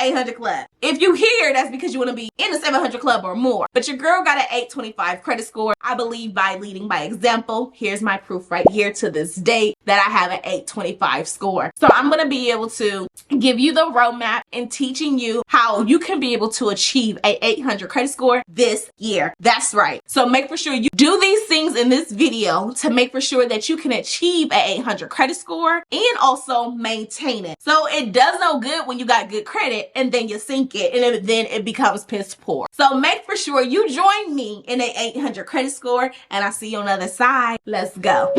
800 club. If you here, that's because you want to be in the 700 club or more. But your girl got an 825 credit score. I believe by leading by example. Here's my proof right here to this date that I have an 825 score. So I'm going to be able to give you the roadmap and teaching you how you can be able to achieve a 800 credit score this year. That's right. So make for sure you do these things in this video to make for sure that you can achieve an 800 credit score and also maintain it. So it does no good when you got good credit and then you sink it and then it becomes piss poor. So make for sure you join me in an 800 credit score and I'll see you on the other side. Let's go.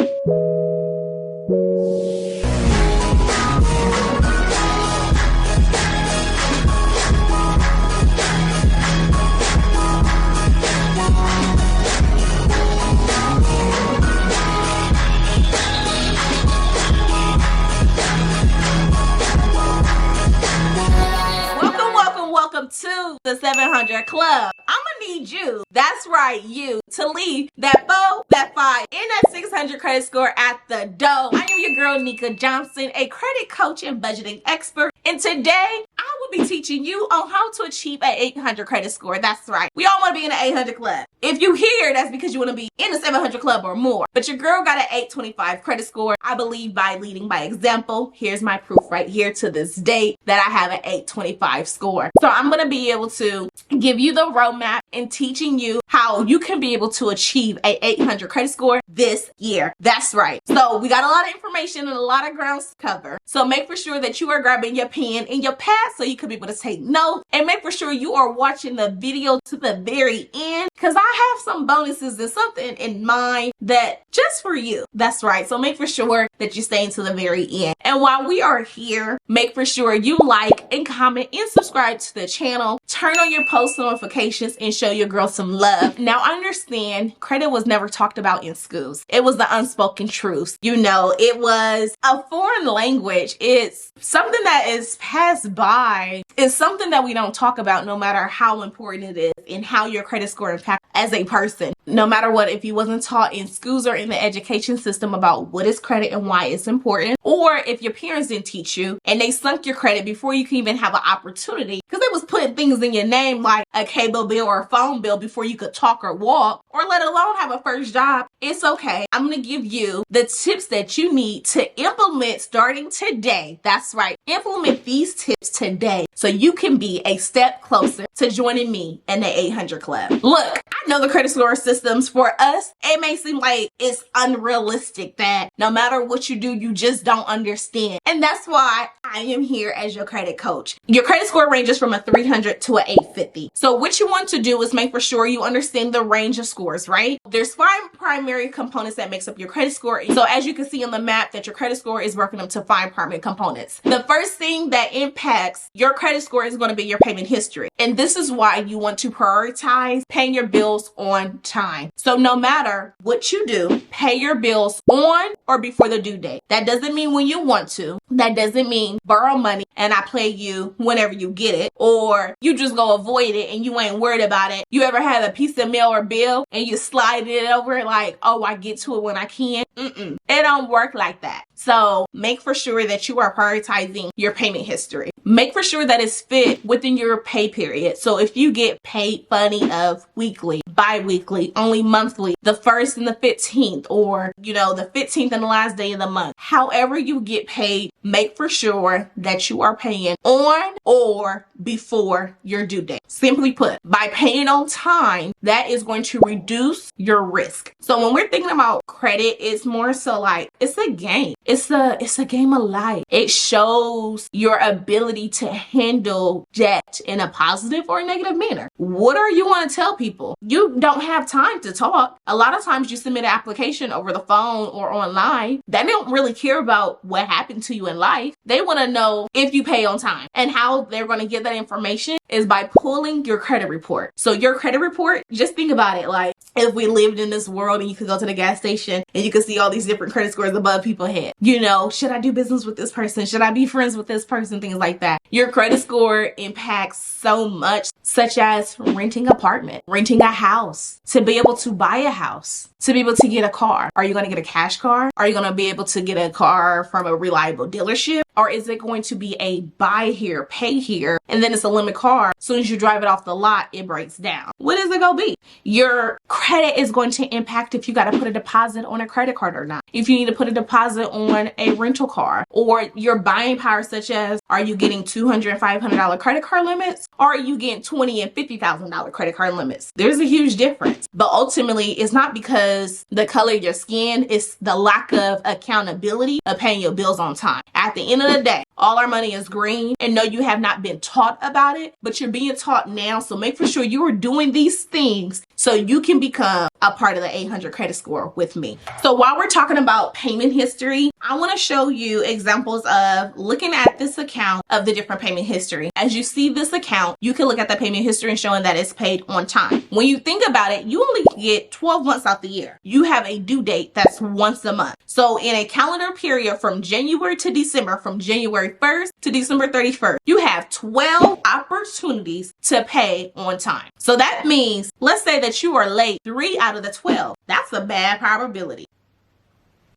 Welcome to the 700 Club. I'm gonna need you, that's right, you, to leave that 4, that 5, and that 600 credit score at the door. I am your girl, Nika Johnson, a credit coach and budgeting expert. And today, I will be teaching you on how to achieve an 800 credit score. That's right. We all want to be in the 800 club. If you here, that's because you want to be in the 700 club or more. But your girl got an 825 credit score. I believe by leading by example. Here's my proof right here to this date that I have an 825 score. So I'm going to be able to give you the roadmap and teaching you how you can be able to achieve a 800 credit score this year. That's right. So we got a lot of information and a lot of ground to cover. So make for sure that you are grabbing your pen and your pad so you can be able to take notes, and make for sure you are watching the video to the very end because I have some bonuses and something in mind that just for you. That's right. So make for sure that you stay until the very end. And while we are here, make for sure you like and comment and subscribe to the channel. Turn on your post notifications and show your girl some love. Now understand, credit was never talked about in schools. It was the unspoken truth. You know, it was a foreign language. It's something that is passed by. It's something that we don't talk about no matter how important it is and how your credit score impacts as a person. No matter what, if you wasn't taught in schools or in the education system about what is credit and why it's important, or if your parents didn't teach you and they sunk your credit before you can even have an opportunity because they was putting things in your name like a cable bill or a phone bill before you could talk or walk, or let alone have a first job, it's okay. I'm going to give you the tips that you need to implement starting today. That's right. Implement these tips today so you can be a step closer to joining me in the 800 Club. Look, I know the credit score systems for us, it may seem like it's unrealistic that no matter what you do, you just don't understand. And that's why I am here as your credit coach. Your credit score ranges from a 300 to an 850. So what you want to do is make for sure you understand the range of scores, right? There's 5 primary components that makes up your credit score. So as you can see on the map that your credit score is broken up to 5 primary components. The first thing that impacts your credit score is going to be your payment history. And this is why you want to prioritize paying your bills on time. So no matter what you do, pay your bills on or before the due date. That doesn't mean when you want to. That doesn't mean borrow money and I pay you whenever you get it, or you just go avoid it and you ain't worried about it. You ever had a piece of mail or bill and you slide it over like, oh, I get to it when I can? It don't work like that. So make for sure that you are prioritizing your payment history. Make for sure that it's fit within your pay period. So if you get paid funny of weekly, bi-weekly, only monthly, the 1st and the 15th, or you know, the 15th and the last day of the month, however you get paid, make for sure that you are paying on or before your due date. Simply put, by paying on time, that is going to reduce your risk. So when we're thinking about credit, it's more so like it's a game. It's a game of life. It shows your ability to handle debt in a positive or negative manner. What are you want to tell people? You don't have time to talk. A lot of times you submit an application over the phone or online. They don't really care about what happened to you in life. They want to know if you pay on time. And how they're going to get that information is by pulling your credit report. So your credit report, just think about it like if we lived in this world and you could go to the gas station and you could see all these different credit scores above people's head. You know, should I do business with this person? Should I be friends with this person? Things like that. Your credit score impacts so much, such as renting an apartment, renting a house, to be able to buy a house, to be able to get a car. Are you going to get a cash car? Are you going to be able to get a car from a reliable dealership? Or is it going to be a buy here, pay here, and then it's a limit car? As soon as you drive it off the lot, it breaks down. What is it going to be? Your credit is going to impact if you got to put a deposit on a credit card or not. If you need to put a deposit on a rental car, or your buying power, such as, are you getting $200 and $500 credit card limits? Or are you getting $20,000 and $50,000 credit card limits? There's a huge difference. But ultimately, it's not because the color of your skin, it's the lack of accountability of paying your bills on time. At the end of the day, all our money is green, and no, you have not been taught about it, but you're being taught now. So make for sure you are doing these things so you can become a part of the 800 credit score with me. So while we're talking about payment history, I want to show you examples of looking at this account of the different payment history. As you see this account, you can look at the payment history and showing that it's paid on time. When you think about it, you only get 12 months out the year. You have a due date that's once a month. So in a calendar period from January to December, from January 1st to December 31st, you have 12 opportunities to pay on time. So that means, let's say that you are late 3 out of the 12. That's a bad probability.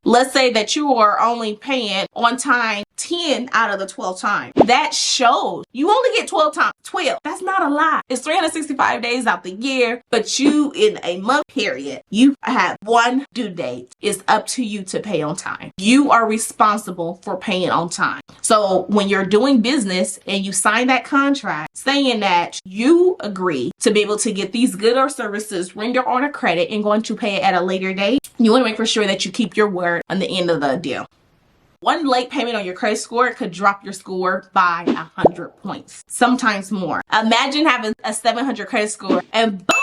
Let's say that you are only paying on time 10 out of the 12 times. That shows you only get 12 times. 12. That's not a lot. It's 365 days out the year, but you, in a month period, you have one due date. It's up to you to pay on time. You are responsible for paying on time. So when you're doing business and you sign that contract saying that you agree to be able to get these goods or services rendered on a credit and going to pay it at a later date, you want to make for sure that you keep your word on the end of the deal. One late payment on your credit score could drop your score by 100 points, sometimes more. Imagine having a 700 credit score and boom,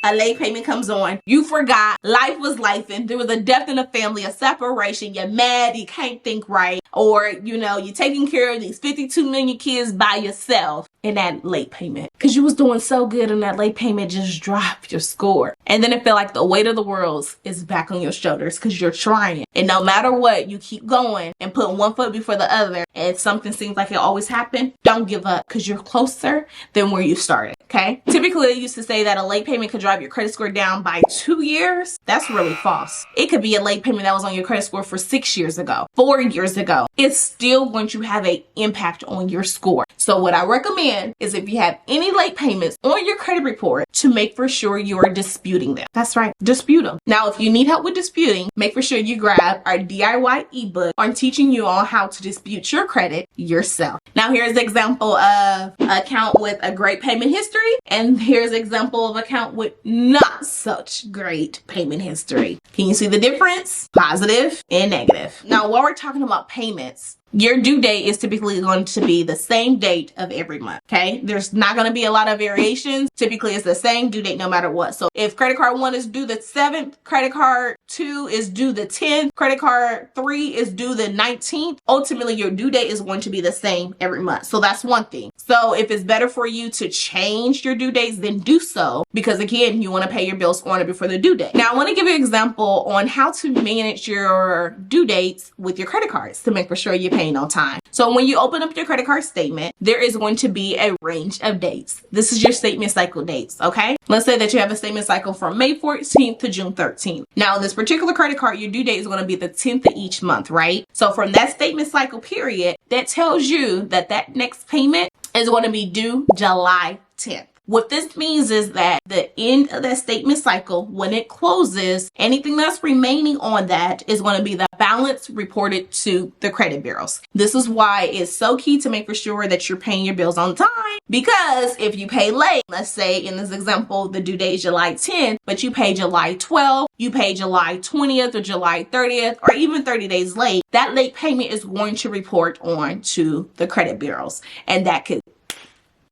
a late payment comes on. You forgot, life was life, and there was a death in the family, a separation, you're mad, you can't think right, or you know, you're taking care of these 52 million kids by yourself in that late payment because you was doing so good and that late payment just dropped your score. And then it felt like the weight of the world is back on your shoulders because you're trying. And no matter what, you keep going and putting one foot before the other. And if something seems like it always happened, don't give up because you're closer than where you started. Okay. Typically, they used to say that a late payment could drive your credit score down by 2 years. That's really false. It could be a late payment that was on your credit score for 6 years ago, 4 years ago. It's still going to have an impact on your score. So what I recommend is if you have any late payments on your credit report, to make for sure you are disputing them. That's right, dispute them. Now, if you need help with disputing, make for sure you grab our DIY ebook on teaching you on how to dispute your credit yourself. Now, here's an example of an account with a great payment history, and here's an example of an account with not such great payment history. Can you see the difference? Positive and negative. Now, while we're talking about payments, your due date is typically going to be the same date of every month, okay? There's not going to be a lot of variations. Typically, it's the same due date no matter what. So if credit card 1 is due the 7th, credit card 2 is due the 10th, credit card 3 is due the 19th, ultimately your due date is going to be the same every month. So that's one thing. So if it's better for you to change your due dates, then do so, because again, you want to pay your bills on or before the due date. Now, I want to give you an example on how to manage your due dates with your credit cards to make for sure you paying on time. So when you open up your credit card statement, there is going to be a range of dates. This is your statement cycle dates, okay? Let's say that you have a statement cycle from May 14th to June 13th. Now, this particular credit card, your due date is going to be the 10th of each month, right? So from that statement cycle period, that tells you that that next payment is going to be due July 10th. What this means is that the end of that statement cycle, when it closes, anything that's remaining on that is going to be the balance reported to the credit bureaus. This is why it's so key to make for sure that you're paying your bills on time, because if you pay late, let's say in this example, the due date is July 10th, but you pay July 12th, you pay July 20th or July 30th, or even 30 days late, that late payment is going to report on to the credit bureaus, and that could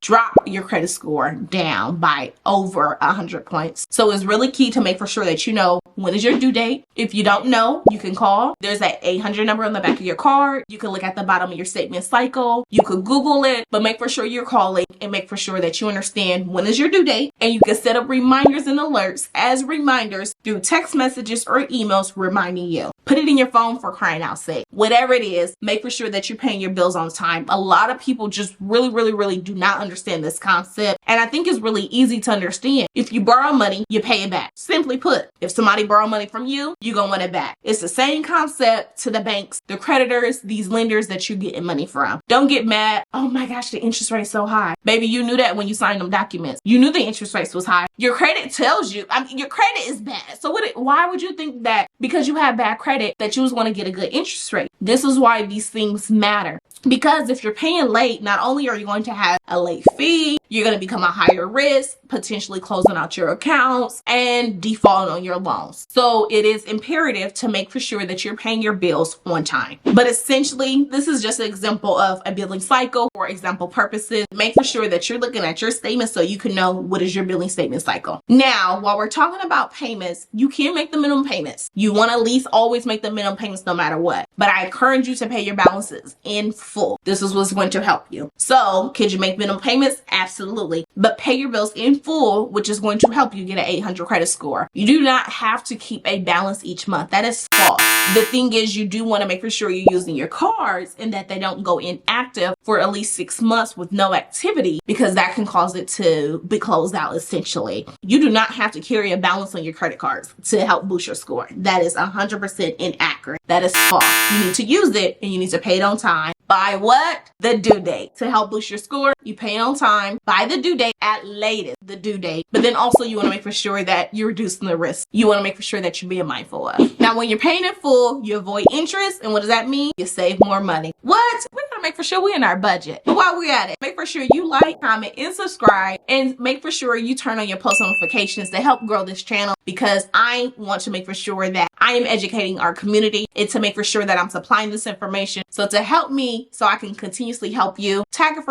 drop your credit score down by over 100 points. So it's really key to make for sure that you know when is your due date. If you don't know, you can call. There's that 800 number on the back of your card. You can look at the bottom of your statement cycle. You could Google it, but make for sure you're calling and make for sure that you understand when is your due date. And you can set up reminders and alerts as reminders through text messages or emails reminding you. Put it in your phone, for crying out sake. Whatever it is, make for sure that you're paying your bills on time. A lot of people just really do not understand this concept. And I think it's really easy to understand. If you borrow money, you pay it back. Simply put, if somebody borrow money from you, you're gonna want it back. It's the same concept to the banks, the creditors, these lenders that you're getting money from. Don't get mad. Oh my gosh, the interest rate's so high. Baby, you knew that when you signed them documents. You knew the interest rates was high. Your credit tells you, your credit is bad. So why would you think that because you have bad credit that you was going to get a good interest rate? This is why these things matter. Because if you're paying late, not only are you going to have a late fee, you're going to become a higher risk, potentially closing out your accounts and defaulting on your loans. So it is imperative to make for sure that you're paying your bills on time. But essentially, this is just an example of a billing cycle for example purposes. Make for sure that you're looking at your statement so you can know what is your billing statement cycle. Now, while we're talking about payments, you can make the minimum payments. You want to at least always make the minimum payments no matter what. But I encourage you to pay your balances in full. This is what's going to help you. So, could you make minimum payments? Absolutely. But pay your bills in full, which is going to help you get an 800 credit score. You do not have to keep a balance each month. That is false. The thing is, you do want to make for sure you're using your cards and that they don't go inactive for at least 6 months with no activity, because that can cause it to be closed out essentially. You do not have to carry a balance on your credit cards to help boost your score. That is 100% inaccurate. That is false. You need to use it and you need to pay it on time. By what? The due date. To help boost your score, you pay it on time by the due date, at latest the due date. But then also you want to make for sure that you're reducing the risk. You want to make for sure that you're being mindful of. Now, when you're paying it full, you avoid interest. And what does that mean? You save more money. What? We're going to make for sure we're in our budget. But while we're at it, make for sure you like, comment, and subscribe. And make for sure you turn on your post notifications to help grow this channel, because I want to make for sure that I am educating our community and to make for sure that I'm supplying this information. So to help me, so I can continuously help you, tag a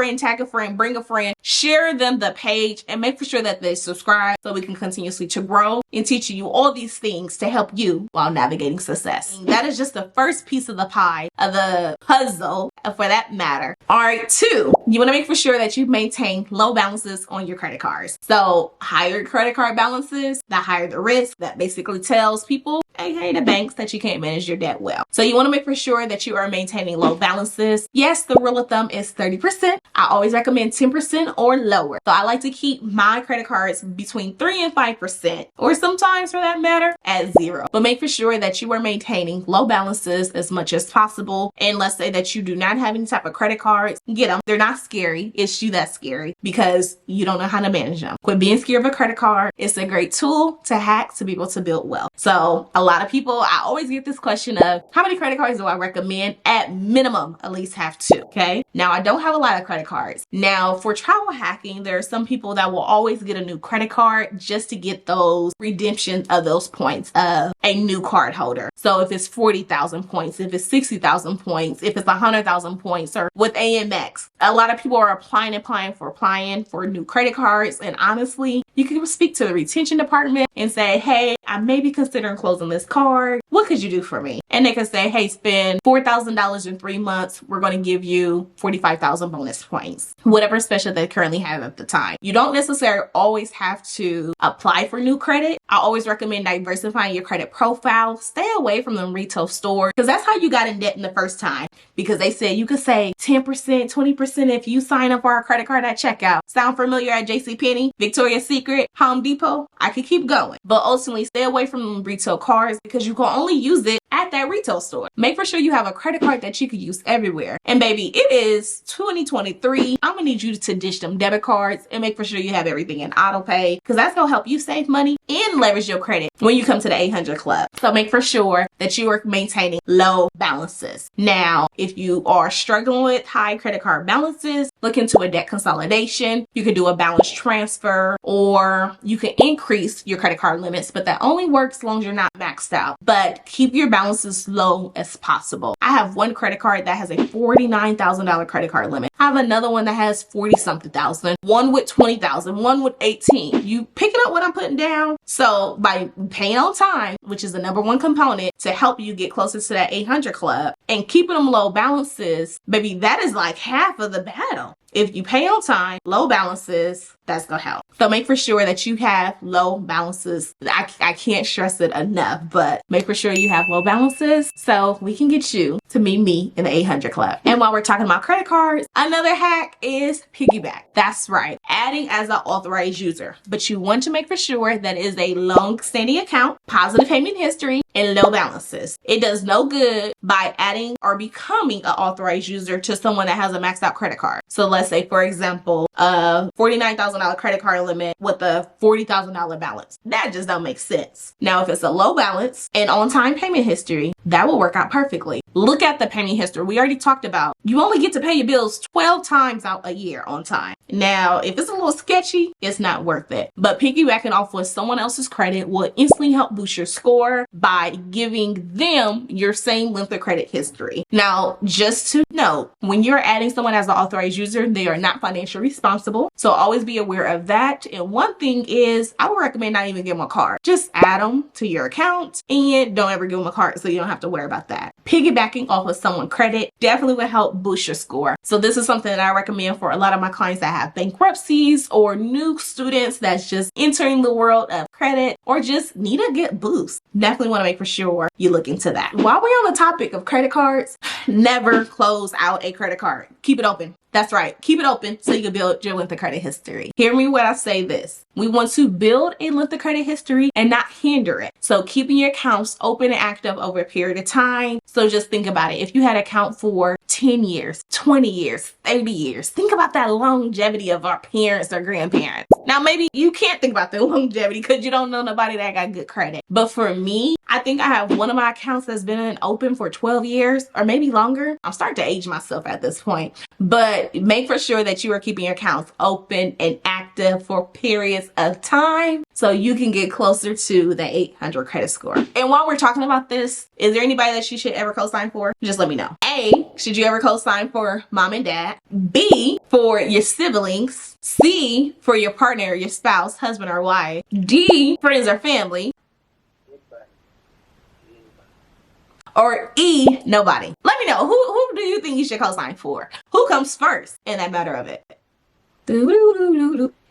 friend, bring a friend, share them the page, and make for sure that they subscribe so we can continuously to grow and teaching you all these things to help you while navigating success. That is just the first piece of the pie, of the puzzle, for that matter. All right, 2, you want to make for sure that you maintain low balances on your credit cards. So higher credit card balances, the higher the risk. That basically tells people, aka the banks, that you can't manage your debt well. So you want to make for sure that you are maintaining low balances. Yes, the rule of thumb is 30%. I always recommend 10% or lower. So I like to keep my credit cards between 3 and 5%, or sometimes for that matter at 0. But make for sure that you are maintaining low balances as much as possible. And let's say that you do not have any type of credit cards, get them. They're not scary. It's you that's scary because you don't know how to manage them. Quit being scared of a credit card. It's a great tool to hack to be able to build wealth. So a lot of people, I always get this question of how many credit cards do I recommend? At minimum, at least have 2. Okay. Now, I don't have a lot of credit cards. Now, for travel hacking, there are some people that will always get a new credit card just to get those redemption of those points of a new card holder. So if it's 40,000 points, if it's 60,000 points, if it's 100,000 points, or with AMX, a lot of people are applying for new credit cards. And honestly, you can speak to the retention department and say, hey, I may be considering closing this card. What could you do for me? And they can say, hey, spend $4,000 in 3 months. We're going to give you 45,000 bonus points, whatever special they currently have at the time. You don't necessarily always have to apply for new credit. I always recommend diversifying your credit profile. Stay away from them retail stores, because that's how you got in debt in the first time, because they said you could save 10%, 20% if you sign up for our credit card at checkout. Sound familiar? At JCPenney, Victoria's Secret, Home Depot? I could keep going. But ultimately, stay away from retail cards, because you can only use it at that retail store. Make for sure you have a credit card that you can use everywhere. And baby, it is 2023. I'm gonna need you to ditch them debit cards and make for sure you have everything in auto pay, because that's gonna help you save money and leverage your credit when you come to the 800 Club. So make for sure that you are maintaining low balances. Now, if you are struggling with high credit card balances, look into a debt consolidation. You can do a balance transfer, or you can increase your credit card limits, but that only works as long as you're not maxed out. But keep your balance balance as low as possible. I have one credit card that has a $49,000 credit card limit. I have another one that has 40 something thousand, one with 20,000, one with 18. You picking up what I'm putting down? So by paying on time, which is the number one component to help you get closer to that 800 club, and keeping them low balances, baby, that is like half of the battle. If you pay on time, low balances, that's gonna help. So make for sure that you have low balances. I can't stress it enough, but make for sure you have low balances so we can get you to meet me in the 800 club. And while we're talking about credit cards, another hack is piggyback. That's right, adding as an authorized user. But you want to make for sure that it is a long-standing account, positive payment history, and low balances. It does no good by adding or becoming an authorized user to someone that has a maxed out credit card. So let's say, for example, a $49,000 credit card limit with a $40,000 balance. That just don't make sense. Now, if it's a low balance and on-time payment history, that will work out perfectly. Look at the payment history. We already talked about you only get to pay your bills 12 times out a year on time. Now, if it's a little sketchy, it's not worth it. But piggybacking off with someone else's credit will instantly help boost your score by giving them your same length of credit history. Now, just to note, when you're adding someone as an authorized user, they are not financially responsible. So always be aware of that. And one thing is, I would recommend not even give them a card. Just add them to your account and don't ever give them a card so you don't have to worry about that. Piggybacking off of someone's credit definitely will help boost your score. So this is something that I recommend for a lot of my clients that have bankruptcies or new students that's just entering the world of credit or just need a good boost. Definitely want to make for sure you look into that. While we're on the topic of credit cards, never close out a credit card. Keep it open. That's right. Keep it open so you can build your length of credit history. Hear me when I say this. We want to build a length of credit history and not hinder it. So keeping your accounts open and active over a period of time. So just think about it. If you had an account for 10 years, 20 years, 30 years, think about that longevity of our parents or grandparents. Now, maybe you can't think about the longevity because you don't know nobody that got good credit. But for me, I think I have one of my accounts that's been open for 12 years or maybe longer. I'm starting to age myself at this point. But make for sure that you are keeping your accounts open and active for periods of time so you can get closer to the 800 credit score. And while we're talking about this, is there anybody that you should ever co-sign for? Just let me know. A, should you ever co-sign for mom and dad? B, for your siblings. C, for your partner, your spouse, husband or wife. D, friends or family. Or E, nobody. Let me know, who do you think you should co-sign for? Who comes first in that matter of it?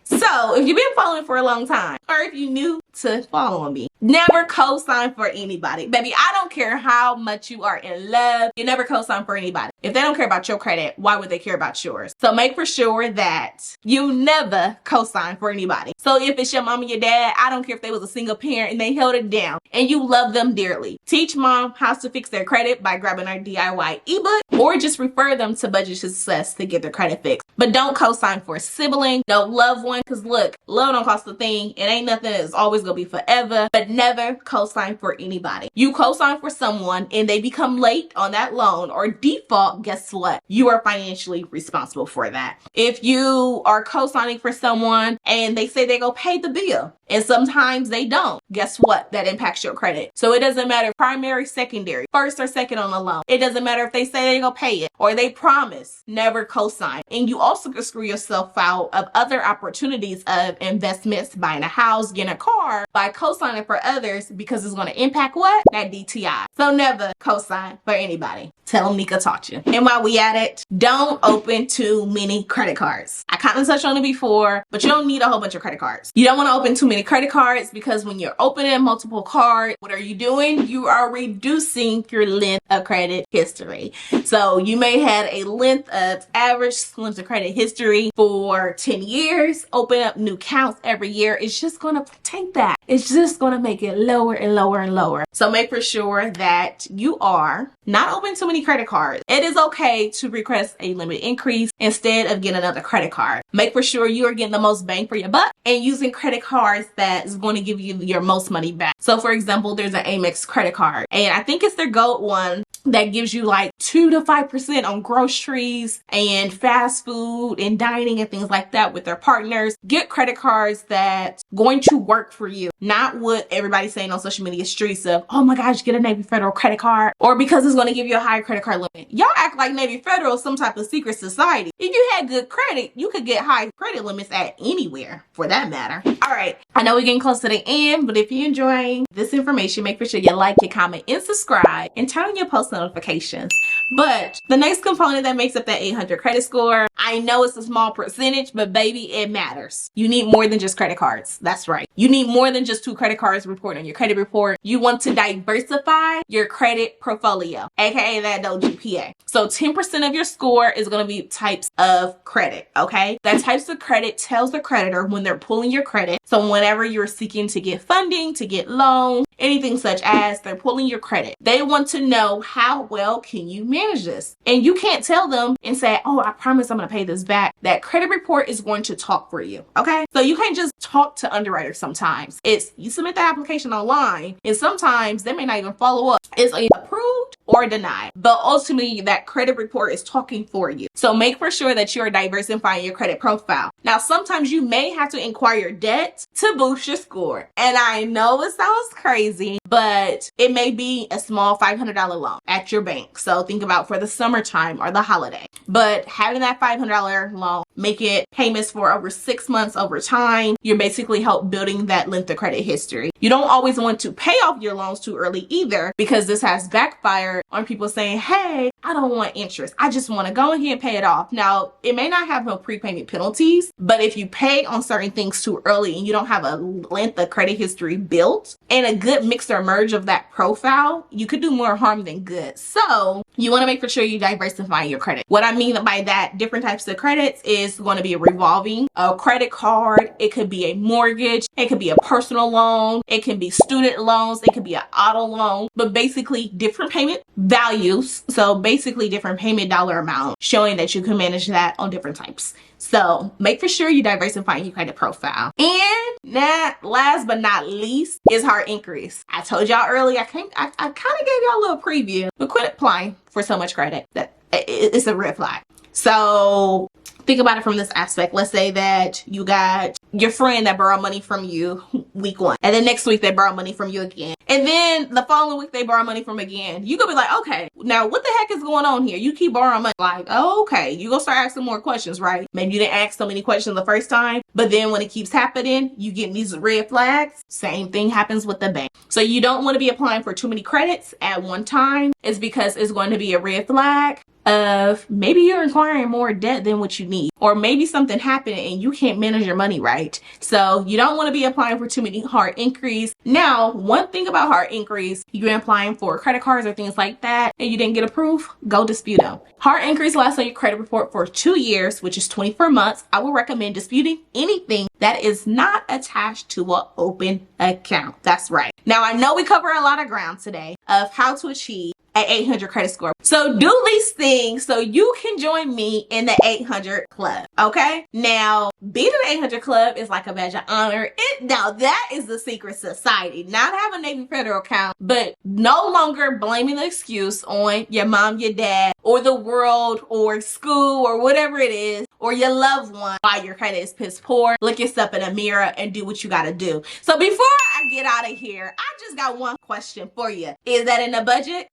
So if you've been following for a long time, or if you're new to following me, never co-sign for anybody. Baby, I don't care how much you are in love, you never co-sign for anybody. If they don't care about your credit, why would they care about yours? So make for sure that you never co-sign for anybody. So if it's your mom and your dad, I don't care if they was a single parent and they held it down and you love them dearly. Teach mom how to fix their credit by grabbing our DIY ebook or just refer them to Budget Success to get their credit fixed. But don't co-sign for a sibling, no loved one, because look, love don't cost a thing. It ain't nothing that's always gonna be forever, but never co-sign for anybody. You co-sign for someone and they become late on that loan or default, guess what? You are financially responsible for that. If you are co-signing for someone and they say they're gonna pay the bill and sometimes they don't, guess what? That impacts your credit. So it doesn't matter primary, secondary, first or second on the loan. It doesn't matter if they say they're gonna pay it or they promise, never co-sign. And you also can screw yourself out of other opportunities of investments, buying a house, getting a car by co-signing for others because it's going to impact what? That DTI. So never co-sign for anybody. Tell them Nika taught you. And while we at it, don't open too many credit cards. I kind of touched on it before, but you don't need a whole bunch of credit cards. You don't want to open too many credit cards because when you're opening multiple cards, what are you doing? You are reducing your length of credit history. So you may have a length of average length of credit history for 10 years. Open up new accounts every year. It's just going to take that. It's just going to make it lower and lower and lower. So make for sure that you are not open too many credit cards. It is okay to request a limit increase instead of getting another credit card. Make for sure you are getting the most bang for your buck and using credit cards that is going to give you your most money back. So for example, there's an Amex credit card and I think it's their gold one. that gives you like 2 to 5% on groceries and fast food and dining and things like that with their partners. Get credit cards that's going to work for you, not what everybody's saying on social media streets of, oh my gosh, get a Navy Federal credit card, or because it's going to give you a higher credit card limit. Y'all act like Navy Federal is some type of secret society. If you had good credit, you could get high credit limits at anywhere for that matter. All right, I know we're getting close to the end, but if you're enjoying this information, make sure you like, you comment, and subscribe, and turn on your post notifications. But the next component that makes up that 800 credit score, I know it's a small percentage, but baby, it matters. You need more than just credit cards. That's right. You need more than just 2 credit cards reporting on your credit report. You want to diversify your credit portfolio, aka that GPA. So 10% of your score is going to be types of credit, okay? That types of credit tells the creditor when they're pulling your credit. So whenever you're seeking to get funding, to get loans, anything such as they're pulling your credit, they want to know how well can you manage this. And you can't tell them and say, oh, I promise I'm going to pay this back. That credit report is going to talk for you, okay? So you can't just talk to underwriters sometimes. It's you submit the application online and sometimes they may not even follow up. It's either approved or denied, but ultimately that credit report is talking for you. So make for sure that you're diversifying your credit profile. Now, sometimes you may have to inquire debt to boost your score. And I know it sounds crazy, but it may be a small $500 loan at your bank. So think about for the summertime or the holiday. But having that $500 loan, make it payments for over 6 months over time, you're basically help building that length of credit history. You don't always want to pay off your loans too early either, because this has backfired on people saying, hey, I don't want interest. I just want to go ahead and pay it off. Now, it may not have no prepayment penalties, but if you pay on certain things too early and you don't have a length of credit history built and a good mix or merge of that profile, you could do more harm than good. So you want to make for sure you diversify your credit. What I mean by that, different types of credits is going to be a revolving credit card. It could be a mortgage. It could be a personal loan. It can be student loans. It could be an auto loan, but basically different payment values. So basically different payment dollar amount, showing that you can manage that on different types. So make for sure you diversify your credit profile. And last but not least is heart increase. I told y'all earlier, I kind of gave y'all a little preview, but quit applying for so much credit. It's a red flag. So think about it from this aspect. Let's say that you got your friend that borrowed money from you week 1, and then next week they borrow money from you again, and then the following week they borrow money from again. You could be like, okay, now what the heck is going on here? You keep borrowing money. Like, oh, okay, you gonna start asking more questions, right? Maybe you didn't ask so many questions the first time, but then when it keeps happening, you get these red flags. Same thing happens with the bank. So you don't want to be applying for too many credits at one time. It's because it's going to be a red flag of maybe you're acquiring more debt than what you need, or maybe something happened and you can't manage your money right. So you don't want to be applying for too many heart increase. Now, one thing about heart increase, you're applying for credit cards or things like that and you didn't get approved, go dispute them. Heart increase lasts on your credit report for 2 years, which is 24 months. I would recommend disputing anything that is not attached to an open account. That's right. Now, I know we cover a lot of ground today of how to achieve an 800 credit score. So do these things so you can join me in the 800 club, okay? Now, being in the 800 club is like a badge of honor. Now that is the secret society. Not have a Navy Federal account, but no longer blaming the excuse on your mom, your dad, or the world, or school, or whatever it is, or your loved one why your credit is piss poor. Look yourself in a mirror and do what you gotta do. So before I get out of here, I just got one question for you. Is that in the budget?